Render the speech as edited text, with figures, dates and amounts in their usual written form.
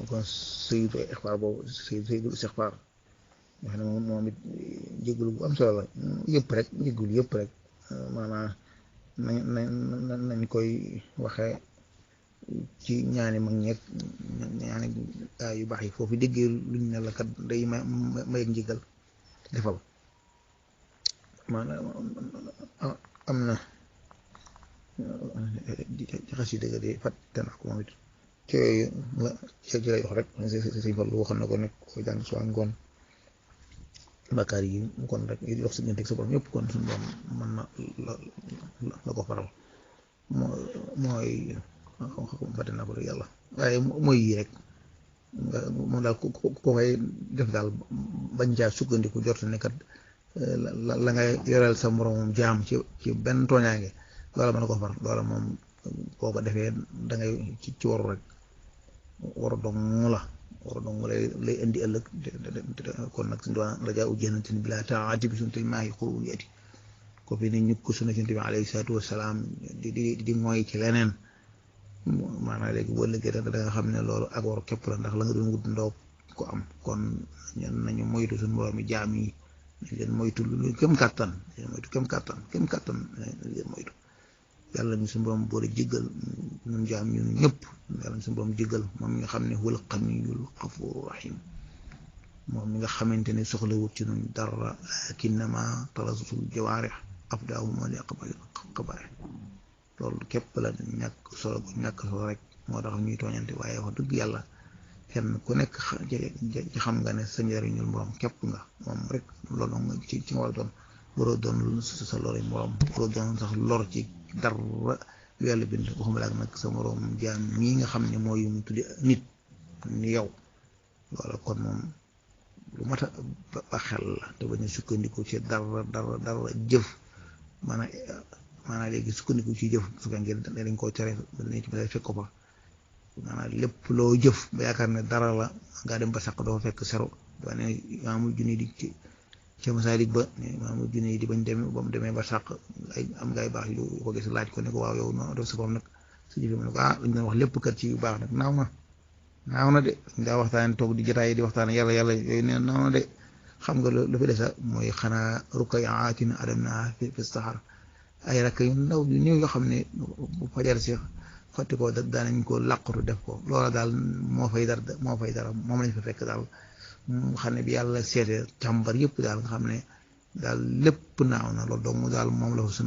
kon sayyidu ixfaar boobu sayyidu istixfaar nga xam ne moom it jégalu bu am solo la yëpp rek jégalu yëpp rek maanaam nañ koy waxee ci ñaani mag ñeeg ñaani gaa yu baax yi foofu déggee luñ ne la kat day may njëgal defal maanaam am na xasida ga de fàtte naa ko moom it ci yooyu ci lay wax rek sëñ Fallu waxoon na ko nekk ko jàng soo ngoon bakkaar yi kon rek yi dox si diggante ak sa borom yëpp kon suñu borom mën na la ko faral mooy fàtte naa ko yàlla waaye mooy yii rek nga moom daal ko fay def daal bañ caa sukkandiku jot ne kat la nga yoreel sa moromum jaam ci benn tooñaange loola mën na ko far loola moom boo ko defee da ngay ci waru rek waru dong la waru dong lay indi ëllëg kon nag suñu doon rajaa u jannatin bilaa taa'ati bi sunnati maahi xurul yati ko fi ne ñu ko sunna ci Nabi alayhi salaatu wasalaam di mooy ci leneen maanaam léegi boo liggéey da nga xam ne loolu ak waru képp la ndax la nga doon wut ndoo ko am kon nañu moytu suñu borom mi jaam yi nañ leen moytu lu kem kàttan moytu kem kàttan leen moytu yàlla ñu suñu borom boole jéggal ñun jaam ñun ñëpp yàlla ñu suñu borom jéggal moom mi nga xam ne huwal ganiyyul gafuur rahim moom mi nga xamante ne soxla wut ci ñun dara lakinnama talazzul jawaarih afdaahuma li qabaa'ih loolu képp la ñàkk solo rek moo tax ñuy tooñante waaye wax dëgg yàlla kenn ku nekk ci xam nga ne sa njëriñul morom képp nga moom rek loolu nga ci nga war a doon waroo doon sa lori morom waroo doon sax lor ci dara yàlla bind waxuma laak nag sa morom jaam mii nga xam ne mooy mu tuddi nit ni yow loola kon moom lu mat a ba xel la te bañ a sukkandiku ci dara jëf maanaam léegi sukkandiku ci jëf su fekkee dañ koo tere dañ ci mën a fekk ko fa maanaam lépp loo jëf ba yaakaar ne dara la nga dem ba sàq doo fekk sero waa ne Imaamul Junayd ci Masaalik ba Imaamul Junayd di bañ demee ba mu demee ba sàq ay am ngay baax yu ko gis laaj ko ne ko waaw yow noo def sa borom nag su jëfee mu ne ko dañ doon wax lépp kat ci yu baax nag naaw na de dañ daa waxtaan toog di jotaay di waxtaan yàlla yooyu nee naaw na de xam nga lu fi desa mooy xanaa rukayaatin adamnaa fi saxar ay rakk yu ndaw yu néew yoo xam ne bu fajar si fàtte ko daanañ ko làqatu def ko loola daal moo fay dara moom lañ fa fekk daal mu xam ne bi yàlla seete càmbar yëpp daal nga xam ne daal lépp naaw na loolu dong daal moom la fa